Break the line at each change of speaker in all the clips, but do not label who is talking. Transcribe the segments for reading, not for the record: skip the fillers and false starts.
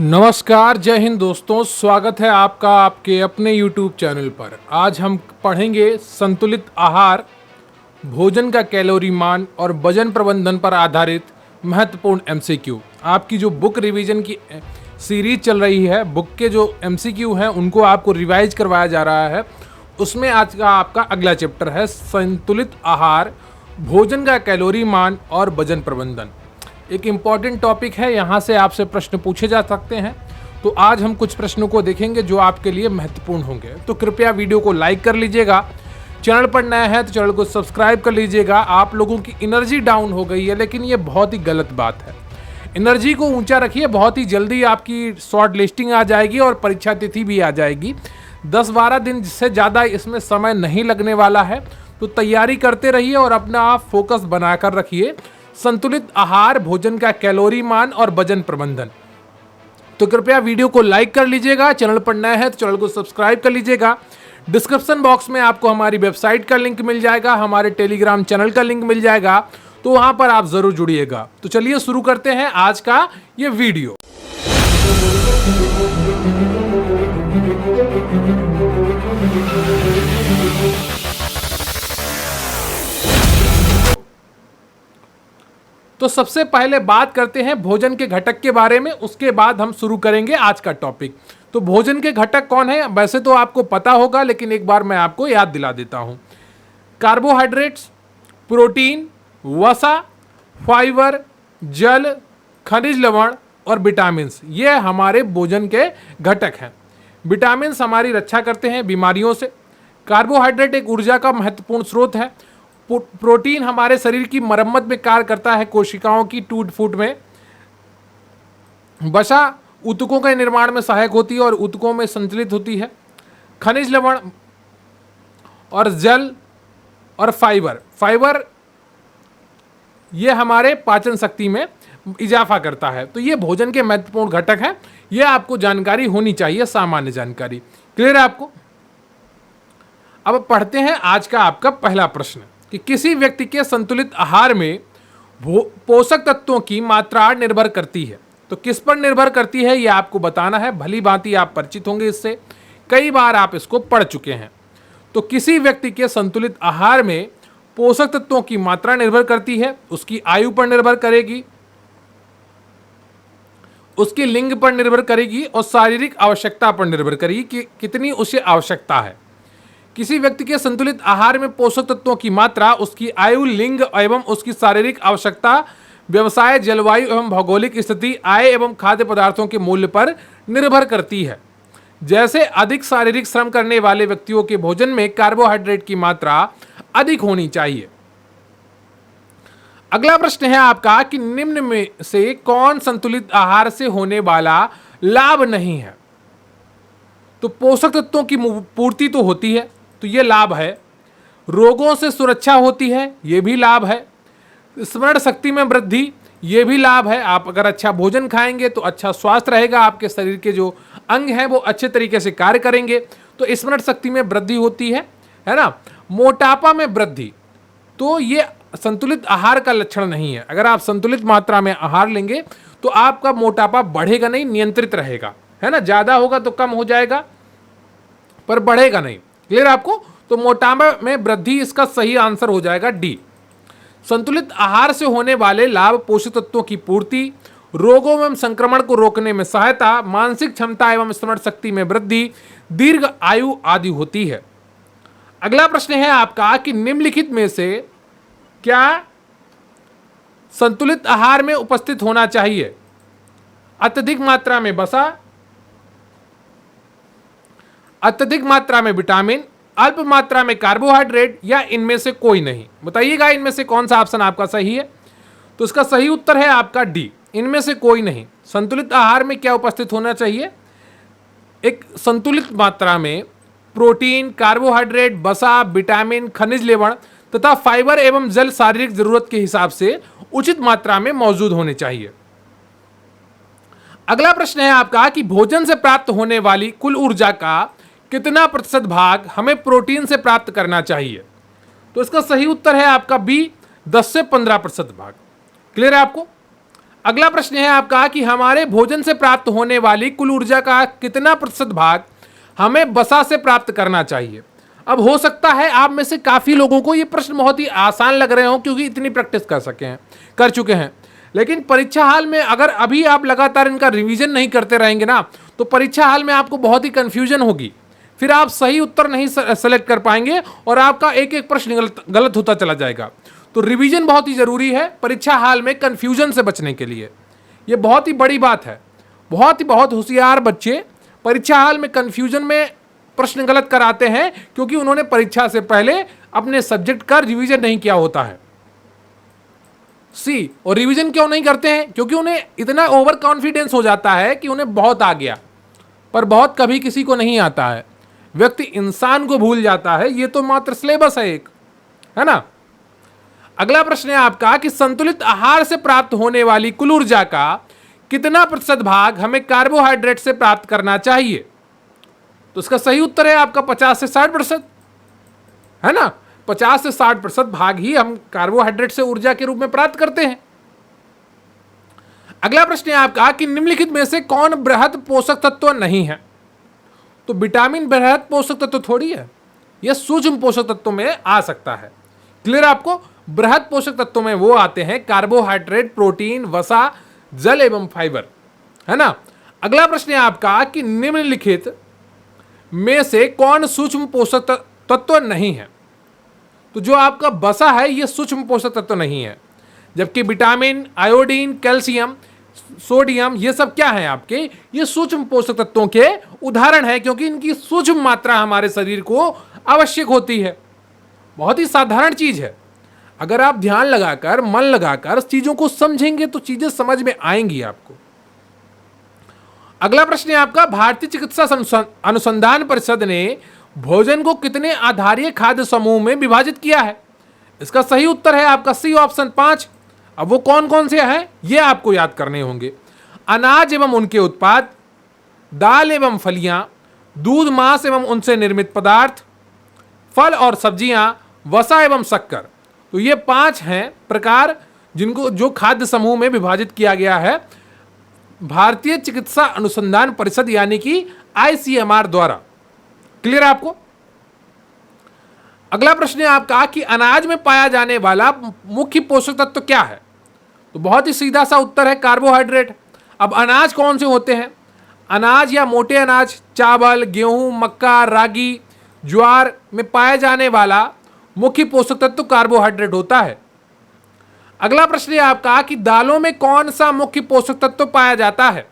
नमस्कार, जय हिंद दोस्तों। स्वागत है आपका आपके अपने YouTube चैनल पर। आज हम पढ़ेंगे संतुलित आहार, भोजन का कैलोरी मान और वजन प्रबंधन पर आधारित महत्वपूर्ण MCQ। आपकी जो बुक रिवीजन की सीरीज चल रही है, बुक के जो MCQ हैं उनको आपको रिवाइज करवाया जा रहा है। उसमें आज का आपका अगला चैप्टर है संतुलित आहार, भोजन का कैलोरी मान और वजन प्रबंधन। एक इम्पॉर्टेंट टॉपिक है, यहाँ से आपसे प्रश्न पूछे जा सकते हैं। तो आज हम कुछ प्रश्नों को देखेंगे जो आपके लिए महत्वपूर्ण होंगे। तो कृपया वीडियो को लाइक कर लीजिएगा। चैनल पर नया है तो चैनल को सब्सक्राइब कर लीजिएगा। आप लोगों की एनर्जी डाउन हो गई है, लेकिन ये बहुत ही गलत बात है। एनर्जी को ऊंचा रखिए, बहुत ही जल्दी आपकी शॉर्ट लिस्टिंग आ जाएगी और परीक्षा तिथि भी आ जाएगी। 10-12 दिन से ज़्यादा इसमें समय नहीं लगने वाला है, तो तैयारी करते रहिए और अपना आप फोकस बनाकर रखिए। संतुलित आहार, भोजन का कैलोरी मान और वजन प्रबंधन। तो कृपया वीडियो को लाइक कर लीजिएगा। चैनल पर नया है तो चैनल को सब्सक्राइब कर लीजिएगा। डिस्क्रिप्शन बॉक्स में आपको हमारी वेबसाइट का लिंक मिल जाएगा, हमारे टेलीग्राम चैनल का लिंक मिल जाएगा, तो वहां पर आप जरूर जुड़िएगा। तो चलिए शुरू करते हैं आज का ये वीडियो। तो सबसे पहले बात करते हैं भोजन के घटक के बारे में, उसके बाद हम शुरू करेंगे आज का टॉपिक। तो भोजन के घटक कौन है? वैसे तो आपको पता होगा, लेकिन एक बार मैं आपको याद दिला देता हूं। कार्बोहाइड्रेट्स, प्रोटीन, वसा, फाइबर, जल, खनिज लवण और विटामिन, ये हमारे भोजन के घटक हैं। विटामिन हमारी रक्षा करते हैं बीमारियों से। कार्बोहाइड्रेट एक ऊर्जा का महत्वपूर्ण स्रोत है। प्रोटीन हमारे शरीर की मरम्मत में कार्य करता है, कोशिकाओं की टूट फूट में। वसा ऊतकों के निर्माण में सहायक होती है और ऊतकों में संचलित होती है। खनिज लवण और जल और फाइबर ये हमारे पाचन शक्ति में इजाफा करता है। तो ये भोजन के महत्वपूर्ण घटक हैं। ये आपको जानकारी होनी चाहिए, सामान्य जानकारी। क्लियर है आपको? अब पढ़ते हैं आज का आपका पहला प्रश्न कि किसी व्यक्ति के संतुलित आहार में पोषक तत्वों की मात्रा निर्भर करती है। तो किस पर निर्भर करती है ये आपको बताना है। भली भांति आप परिचित होंगे इससे, कई बार आप इसको पढ़ चुके हैं। तो किसी व्यक्ति के संतुलित आहार में पोषक तत्वों की मात्रा निर्भर करती है, उसकी आयु पर निर्भर करेगी, उसके लिंग पर निर्भर करेगी और शारीरिक आवश्यकता पर निर्भर करेगी कि कितनी उसे आवश्यकता है। किसी व्यक्ति के संतुलित आहार में पोषक तत्वों की मात्रा उसकी आयु, लिंग एवं उसकी शारीरिक आवश्यकता, व्यवसाय, जलवायु एवं भौगोलिक स्थिति, आय एवं खाद्य पदार्थों के मूल्य पर निर्भर करती है। जैसे अधिक शारीरिक श्रम करने वाले व्यक्तियों के भोजन में कार्बोहाइड्रेट की मात्रा अधिक होनी चाहिए। अगला प्रश्न है आपका कि निम्न में से कौन संतुलित आहार से होने वाला लाभ नहीं है? तो पोषक तत्वों की पूर्ति तो होती है, तो ये लाभ है। रोगों से सुरक्षा होती है, ये भी लाभ है। स्मरण शक्ति में वृद्धि, ये भी लाभ है। आप अगर अच्छा भोजन खाएंगे तो अच्छा स्वास्थ्य रहेगा, आपके शरीर के जो अंग हैं वो अच्छे तरीके से कार्य करेंगे, तो स्मरण शक्ति में वृद्धि होती है ना। मोटापा में वृद्धि, तो ये संतुलित आहार का लक्षण नहीं है। अगर आप संतुलित मात्रा में आहार लेंगे तो आपका मोटापा बढ़ेगा नहीं, नियंत्रित रहेगा, है ना। ज्यादा होगा तो कम हो जाएगा, पर बढ़ेगा नहीं। क्लियर आपको? तो मोटापा में वृद्धि इसका सही आंसर हो जाएगा डी। संतुलित आहार से होने वाले लाभ पोषक तत्वों की पूर्ति, रोगों एवं संक्रमण को रोकने में सहायता, मानसिक क्षमता एवं स्मरण शक्ति में वृद्धि, दीर्घ आयु आदि होती है। अगला प्रश्न है आपका कि निम्नलिखित में से क्या संतुलित आहार में उपस्थित होना चाहिए? अत्यधिक मात्रा में वसा, अत्यधिक मात्रा में विटामिन, अल्प मात्रा में कार्बोहाइड्रेट, या इनमें से कोई नहीं? बताइएगा इनमें से कौन सा ऑप्शन आपका सही है। तो इसका सही उत्तर है आपका डी, इनमें से कोई नहीं। संतुलित आहार में क्या उपस्थित होना चाहिए? एक संतुलित मात्रा में प्रोटीन, कार्बोहाइड्रेट, वसा, विटामिन, खनिज लवण तथा फाइबर एवं जल शारीरिक जरूरत के हिसाब से उचित मात्रा में मौजूद होने चाहिए। अगला प्रश्न है आपका कि भोजन से प्राप्त होने वाली कुल ऊर्जा का कितना प्रतिशत भाग हमें प्रोटीन से प्राप्त करना चाहिए? तो इसका सही उत्तर है आपका बी, 10 से 15% भाग। क्लियर है आपको? अगला प्रश्न है आपका कि हमारे भोजन से प्राप्त होने वाली कुल ऊर्जा का कितना प्रतिशत भाग हमें वसा से प्राप्त करना चाहिए। अब हो सकता है आप में से काफी लोगों को ये प्रश्न बहुत ही आसान लग रहे हो, क्योंकि इतनी प्रैक्टिस कर चुके हैं। लेकिन परीक्षा हाल में अगर अभी आप लगातार इनका रिवीजन नहीं करते रहेंगे ना, तो परीक्षा हाल में आपको बहुत ही कंफ्यूजन होगी, फिर आप सही उत्तर नहीं सेलेक्ट कर पाएंगे और आपका एक एक प्रश्न गलत होता चला जाएगा। तो रिवीजन बहुत ही जरूरी है परीक्षा हाल में कंफ्यूजन से बचने के लिए। ये बहुत ही बड़ी बात है। बहुत होशियार बच्चे परीक्षा हाल में कंफ्यूजन में प्रश्न गलत कराते हैं, क्योंकि उन्होंने परीक्षा से पहले अपने सब्जेक्ट का रिवीजन नहीं किया होता है। सी, और रिवीजन क्यों नहीं करते हैं? क्योंकि उन्हें इतना ओवर कॉन्फिडेंस हो जाता है कि उन्हें बहुत आ गया, पर बहुत कभी किसी को नहीं आता है। व्यक्ति इंसान को भूल जाता है। ये तो मात्र सिलेबस है एक, है ना। अगला प्रश्न है आपका कि संतुलित आहार से प्राप्त होने वाली कुल ऊर्जा का कितना प्रतिशत भाग हमें कार्बोहाइड्रेट से प्राप्त करना चाहिए। तो इसका सही उत्तर है आपका 50 से 60%, है ना। 50 से 60% भाग ही हम कार्बोहाइड्रेट से ऊर्जा के रूप में प्राप्त करते हैं। अगला प्रश्न है आपका कि निम्नलिखित में से कौन बृहद पोषक तत्व नहीं है। तो विटामिन बृहद पोषक तत्व थोड़ी है, यह सूक्ष्म पोषक तत्व में आ सकता है। क्लियर आपको? बृहद पोषक तत्वों में वो आते हैं कार्बोहाइड्रेट, प्रोटीन, वसा, जल एवं फाइबर, है ना। अगला प्रश्न है आपका कि निम्नलिखित में से कौन सूक्ष्म पोषक तत्व नहीं है। तो जो आपका वसा है यह सूक्ष्म पोषक तत्व नहीं है, जबकि विटामिन, आयोडीन, कैल्शियम, सोडियम ये सब क्या है आपके, ये सूक्ष्म पोषक तत्वों के उदाहरण है, क्योंकि इनकी सूक्ष्म मात्रा हमारे शरीर को आवश्यक होती है। बहुत ही साधारण चीज है। अगर आप ध्यान लगाकर, मन लगाकर चीजों को समझेंगे तो चीजें समझ में आएंगी आपको। अगला प्रश्न है आपका, भारतीय चिकित्सा अनुसंधान परिषद ने भोजन को कितने आधारीय खाद्य समूह में विभाजित किया है। इसका सही उत्तर है आपका सी ऑप्शन 5। अब वो कौन कौन से हैं ये आपको याद करने होंगे। अनाज एवं उनके उत्पाद, दाल एवं फलियां, दूध, मांस एवं उनसे निर्मित पदार्थ, फल और सब्जियां, वसा एवं शक्कर। तो ये 5 हैं प्रकार जिनको जो खाद्य समूह में विभाजित किया गया है भारतीय चिकित्सा अनुसंधान परिषद यानी कि ICMR द्वारा। क्लियर आपको? अगला प्रश्न है आपका कि अनाज में पाया जाने वाला मुख्य पोषक तत्व क्या है। तो बहुत ही सीधा सा उत्तर है कार्बोहाइड्रेट। अब अनाज कौन से होते हैं? अनाज या मोटे अनाज चावल, गेहूं, मक्का, रागी, ज्वार में पाया जाने वाला मुख्य पोषक तत्व कार्बोहाइड्रेट होता है। अगला प्रश्न है आपका कि दालों में कौन सा मुख्य पोषक तत्व पाया जाता है।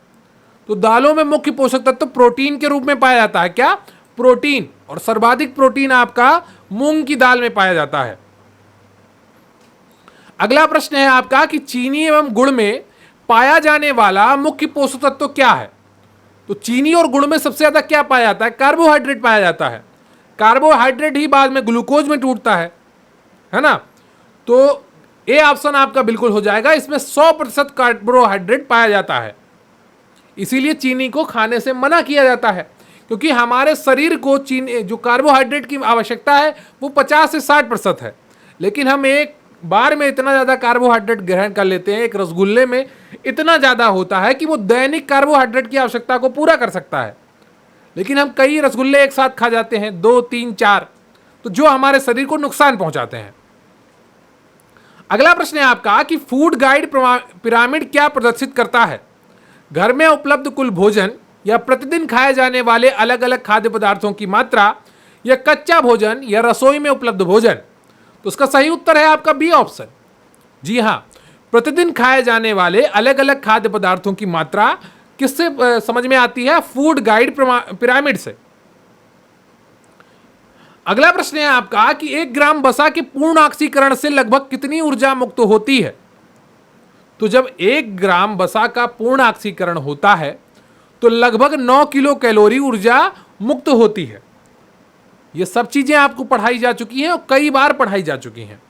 तो दालों में मुख्य पोषक तत्व प्रोटीन के रूप में पाया जाता है। क्या? प्रोटीन। और सर्वाधिक प्रोटीन आपका मूंग की दाल में पाया जाता है। अगला प्रश्न है आपका कि चीनी एवं गुड़ में पाया जाने वाला मुख्य पोषक तत्व क्या है। तो चीनी और गुड़ में सबसे ज्यादा क्या पाया जाता है? कार्बोहाइड्रेट पाया जाता है। कार्बोहाइड्रेट ही बाद में ग्लूकोज में टूटता है ना। तो ए ऑप्शन आपका बिल्कुल हो जाएगा। इसमें 100% कार्बोहाइड्रेट पाया जाता है, इसीलिए चीनी को खाने से मना किया जाता है, क्योंकि हमारे शरीर को चीनी जो कार्बोहाइड्रेट की आवश्यकता है वो 50 से 60% है। लेकिन हम एक बार में इतना ज़्यादा कार्बोहाइड्रेट ग्रहण कर लेते हैं, एक रसगुल्ले में इतना ज़्यादा होता है कि वो दैनिक कार्बोहाइड्रेट की आवश्यकता को पूरा कर सकता है। लेकिन हम कई रसगुल्ले एक साथ खा जाते हैं, 2, 3, 4, तो जो हमारे शरीर को नुकसान पहुंचाते हैं। अगला प्रश्न है आपका कि फूड गाइड पिरामिड क्या प्रदर्शित करता है। घर में उपलब्ध कुल भोजन या प्रतिदिन खाए जाने वाले अलग अलग खाद्य पदार्थों की मात्रा, या कच्चा भोजन या रसोई में उपलब्ध भोजन। तो उसका सही उत्तर है आपका बी ऑप्शन। जी हाँ, प्रतिदिन खाए जाने वाले अलग अलग खाद्य पदार्थों की मात्रा किससे समझ में आती है? फूड गाइड पिरामिड से। अगला प्रश्न है आपका कि 1 ग्राम वसा के पूर्ण ऑक्सीकरण से लगभग कितनी ऊर्जा मुक्त होती है। तो जब 1 ग्राम वसा का पूर्ण ऑक्सीकरण होता है तो लगभग 9 किलो कैलोरी ऊर्जा मुक्त होती है। ये सब चीजें आपको पढ़ाई जा चुकी हैं और कई बार पढ़ाई जा चुकी हैं।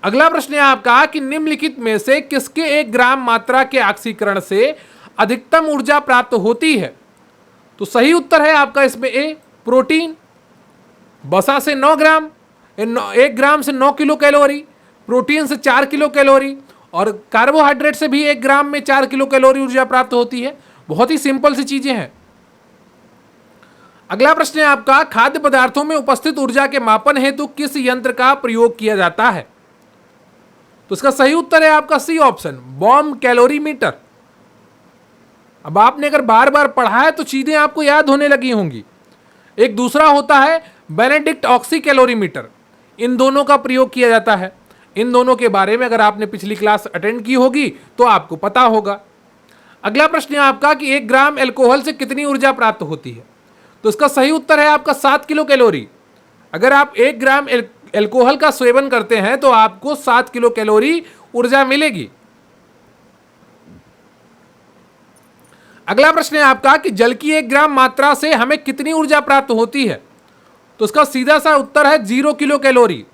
अगला प्रश्न है आपका कि निम्नलिखित में से किसके 1 ग्राम मात्रा के ऑक्सीकरण से अधिकतम ऊर्जा प्राप्त होती है। तो सही उत्तर है आपका इसमें ए, प्रोटीन। वसा से 9 ग्राम, 1 ग्राम से 9 किलो कैलोरी, प्रोटीन से 4 किलो कैलोरी और कार्बोहाइड्रेट से भी 1 ग्राम में 4 किलो कैलोरी ऊर्जा प्राप्त होती है। बहुत ही सिंपल सी चीजें हैं। अगला प्रश्न है आपका, खाद्य पदार्थों में उपस्थित ऊर्जा के मापन हेतु किस यंत्र का प्रयोग किया जाता है? तो इसका सही उत्तर है आपका सी ऑप्शन, बॉम्ब कैलोरीमीटर। अब आपने अगर बार बार पढ़ा है तो चीजें आपको याद होने लगी होंगी। एक दूसरा होता है बेनेडिक्ट ऑक्सी कैलोरीमीटर। इन दोनों का प्रयोग किया जाता है। इन दोनों के बारे में अगर आपने पिछली क्लास अटेंड की होगी तो आपको पता होगा। अगला प्रश्न है आपका कि 1 ग्राम अल्कोहल से कितनी ऊर्जा प्राप्त होती है? तो इसका सही उत्तर है आपका 7 किलो कैलोरी। अगर आप 1 ग्राम अल्कोहल का सेवन करते हैं तो आपको 7 किलो कैलोरी ऊर्जा मिलेगी। अगला प्रश्न है आपका कि जल की 1 ग्राम मात्रा से हमें कितनी ऊर्जा प्राप्त होती है? तो इसका सीधा सा उत्तर है 0 किलो कैलोरी।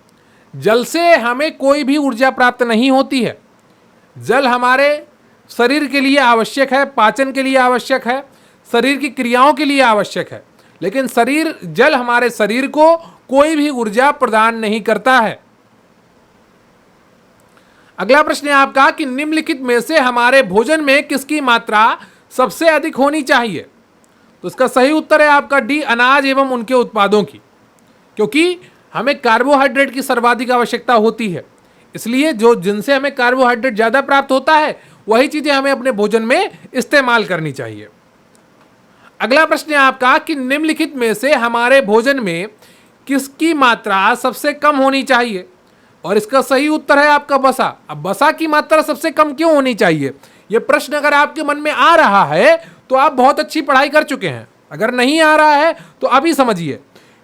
जल से हमें कोई भी ऊर्जा प्राप्त नहीं होती है। जल हमारे शरीर के लिए आवश्यक है, पाचन के लिए आवश्यक है, शरीर की क्रियाओं के लिए आवश्यक है, लेकिन जल हमारे शरीर को कोई भी ऊर्जा प्रदान नहीं करता है। अगला प्रश्न है आपका कि निम्नलिखित में से हमारे भोजन में किसकी मात्रा सबसे अधिक होनी चाहिए? तो इसका सही उत्तर है आपका डी, अनाज एवं उनके उत्पादों की। क्योंकि हमें कार्बोहाइड्रेट की सर्वाधिक आवश्यकता होती है, इसलिए जिनसे हमें कार्बोहाइड्रेट ज्यादा प्राप्त होता है वही चीजें हमें अपने भोजन में इस्तेमाल करनी चाहिए। अगला प्रश्न है आपका कि निम्नलिखित में से हमारे भोजन में किसकी मात्रा सबसे कम होनी चाहिए? और इसका सही उत्तर है आपका बसा। अब बसा की मात्रा सबसे कम क्यों होनी चाहिए? यह प्रश्न अगर आपके मन में आ रहा है तो आप बहुत अच्छी पढ़ाई कर चुके हैं। अगर नहीं आ रहा है तो अभी समझिए,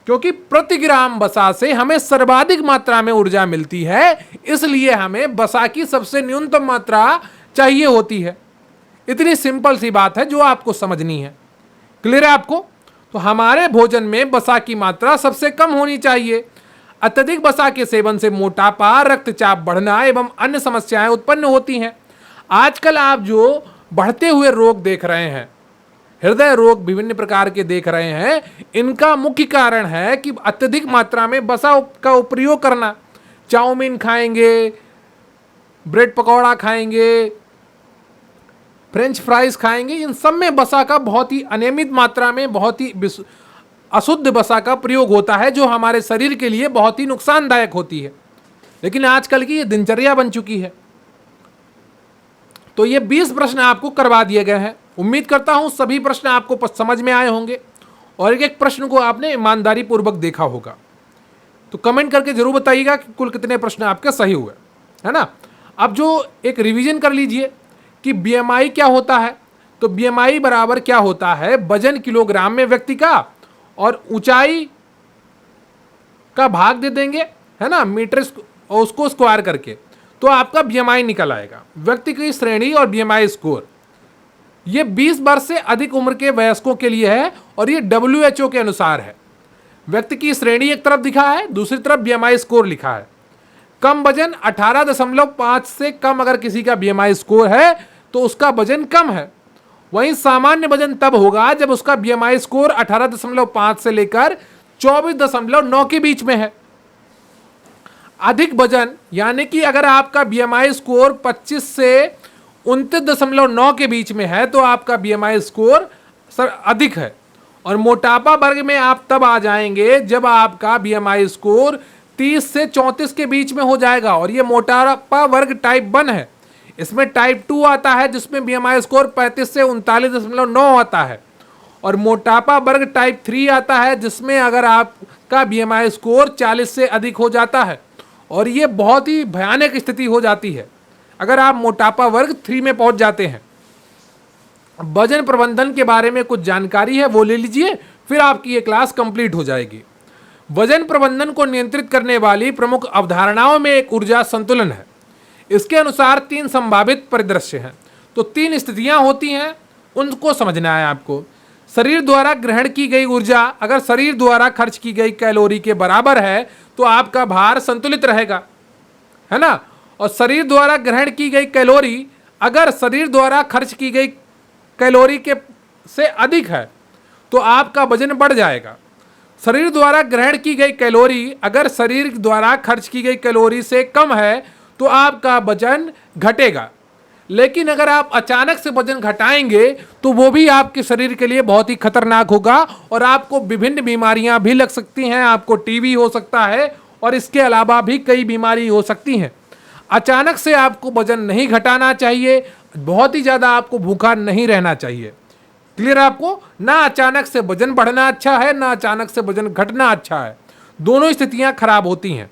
क्योंकि प्रति ग्राम बसा से हमें सर्वाधिक मात्रा में ऊर्जा मिलती है, इसलिए हमें बसा की सबसे न्यूनतम मात्रा चाहिए होती है। इतनी सिंपल सी बात है जो आपको समझनी है। क्लियर है आपको? तो हमारे भोजन में बसा की मात्रा सबसे कम होनी चाहिए। अत्यधिक बसा के सेवन से मोटापा, रक्तचाप बढ़ना एवं अन्य समस्याएं उत्पन्न होती हैं। आजकल आप जो बढ़ते हुए रोग देख रहे हैं, हृदय रोग विभिन्न प्रकार के देख रहे हैं, इनका मुख्य कारण है कि अत्यधिक मात्रा में बसा का उपयोग करना। चाउमीन खाएंगे, ब्रेड पकौड़ा खाएंगे, फ्रेंच फ्राइज खाएंगे, इन सब में बसा का बहुत ही अनियमित मात्रा में, बहुत ही अशुद्ध बसा का प्रयोग होता है, जो हमारे शरीर के लिए बहुत ही नुकसानदायक होती है। लेकिन आजकल की ये दिनचर्या बन चुकी है। तो ये 20 प्रश्न आपको करवा दिए गए हैं। उम्मीद करता हूं सभी प्रश्न आपको समझ में आए होंगे और एक एक प्रश्न को आपने ईमानदारी पूर्वक देखा होगा। तो कमेंट करके जरूर बताइएगा कि कुल कितने प्रश्न आपके सही हुए, है ना। अब जो एक रिवीजन कर लीजिए कि बीएमआई क्या होता है। तो बीएमआई बराबर क्या होता है, वजन किलोग्राम में व्यक्ति का और ऊंचाई का भाग दे देंगे, है ना, मीटर और उसको स्क्वायर करके, तो आपका बीएमआई निकल आएगा। व्यक्ति की श्रेणी और बीएमआई स्कोर, ये 20 वर्ष से अधिक उम्र के वयस्कों के लिए है और ये WHO के अनुसार है। व्यक्ति की श्रेणी एक तरफ दिखा है, दूसरी तरफ बीएमआई स्कोर लिखा है। कम वजन 18.5 से कम अगर किसी का बीएमआई स्कोर है तो उसका वजन कम है। वहीं सामान्य वजन तब होगा जब उसका बीएमआई स्कोर 18.5 से लेकर 24.9 के बीच में है। अधिक वजन यानी कि अगर आपका बीएमआई स्कोर 25 से 29.9 के बीच में है तो आपका बीएमआई स्कोर अधिक है। और मोटापा वर्ग में आप तब आ जाएंगे जब आपका बीएमआई स्कोर 30 से 34 के बीच में हो जाएगा, और ये मोटापा वर्ग टाइप 1 है। इसमें टाइप 2 आता है जिसमें बीएमआई स्कोर 35 से 39.9 आता है, और मोटापा वर्ग टाइप 3 आता है जिसमें अगर आपका बीएमआई स्कोर 40 से अधिक हो जाता है, और ये बहुत ही भयानक स्थिति हो जाती है अगर आप मोटापा वर्ग 3 में पहुंच जाते हैं। वजन प्रबंधन के बारे में कुछ जानकारी है वो ले लीजिए, फिर आपकी ये क्लास कंप्लीट हो जाएगी। वजन प्रबंधन को नियंत्रित करने वाली प्रमुख अवधारणाओं में एक ऊर्जा संतुलन है। इसके अनुसार 3 संभावित परिदृश्य हैं। तो 3 स्थितियां होती हैं, उनको समझना है आपको। शरीर द्वारा ग्रहण की गई ऊर्जा अगर शरीर द्वारा खर्च की गई कैलोरी के बराबर है तो आपका भार संतुलित रहेगा, है ना। और शरीर द्वारा ग्रहण की गई कैलोरी अगर शरीर द्वारा खर्च की गई कैलोरी के से अधिक है तो आपका वजन बढ़ जाएगा। शरीर द्वारा ग्रहण की गई कैलोरी अगर शरीर द्वारा खर्च की गई कैलोरी से कम है तो आपका वजन घटेगा। लेकिन अगर आप अचानक से वजन घटाएंगे तो वो भी आपके शरीर के लिए बहुत ही खतरनाक होगा और आपको विभिन्न बीमारियां भी लग सकती हैं। आपको टीबी हो सकता है और इसके अलावा भी कई बीमारी हो सकती हैं। अचानक से आपको वजन नहीं घटाना चाहिए, बहुत ही ज़्यादा आपको भूखा नहीं रहना चाहिए। क्लियर आपको? ना अचानक से वजन बढ़ना अच्छा है, ना अचानक से वजन घटना अच्छा है। दोनों स्थितियां खराब होती हैं।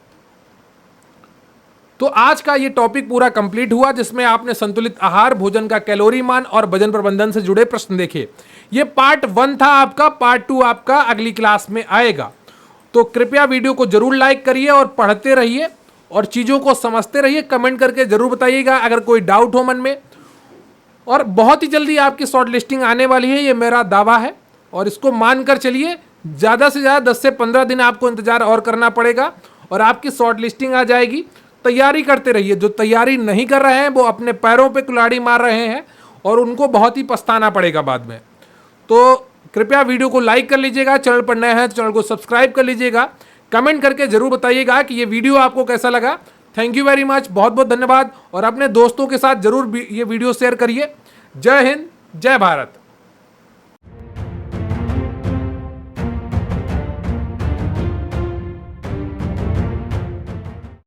तो आज का ये टॉपिक पूरा कंप्लीट हुआ, जिसमें आपने संतुलित आहार, भोजन का कैलोरी मान और वजन प्रबंधन से जुड़े प्रश्न देखे। ये पार्ट 1 था आपका, पार्ट 2 आपका अगली क्लास में आएगा। तो कृपया वीडियो को जरूर लाइक करिए और पढ़ते रहिए और चीज़ों को समझते रहिए। कमेंट करके जरूर बताइएगा अगर कोई डाउट हो मन में। और बहुत ही जल्दी आपकी शॉर्ट लिस्टिंग आने वाली है, ये मेरा दावा है और इसको मानकर चलिए। ज़्यादा से ज़्यादा 10 से 15 दिन आपको इंतजार और करना पड़ेगा और आपकी शॉर्ट लिस्टिंग आ जाएगी। तैयारी करते रहिए। जो तैयारी नहीं कर रहे हैं वो अपने पैरों पे कुल्हाड़ी मार रहे हैं और उनको बहुत ही पछताना पड़ेगा बाद में। तो कृपया वीडियो को लाइक कर लीजिएगा, चैनल पर नए हैं तो चैनल को सब्सक्राइब कर लीजिएगा। कमेंट करके जरूर बताइएगा कि ये वीडियो आपको कैसा लगा। थैंक यू वेरी मच, बहुत बहुत धन्यवाद। और अपने दोस्तों के साथ जरूर ये वीडियो शेयर करिए। जय हिंद, जय भारत।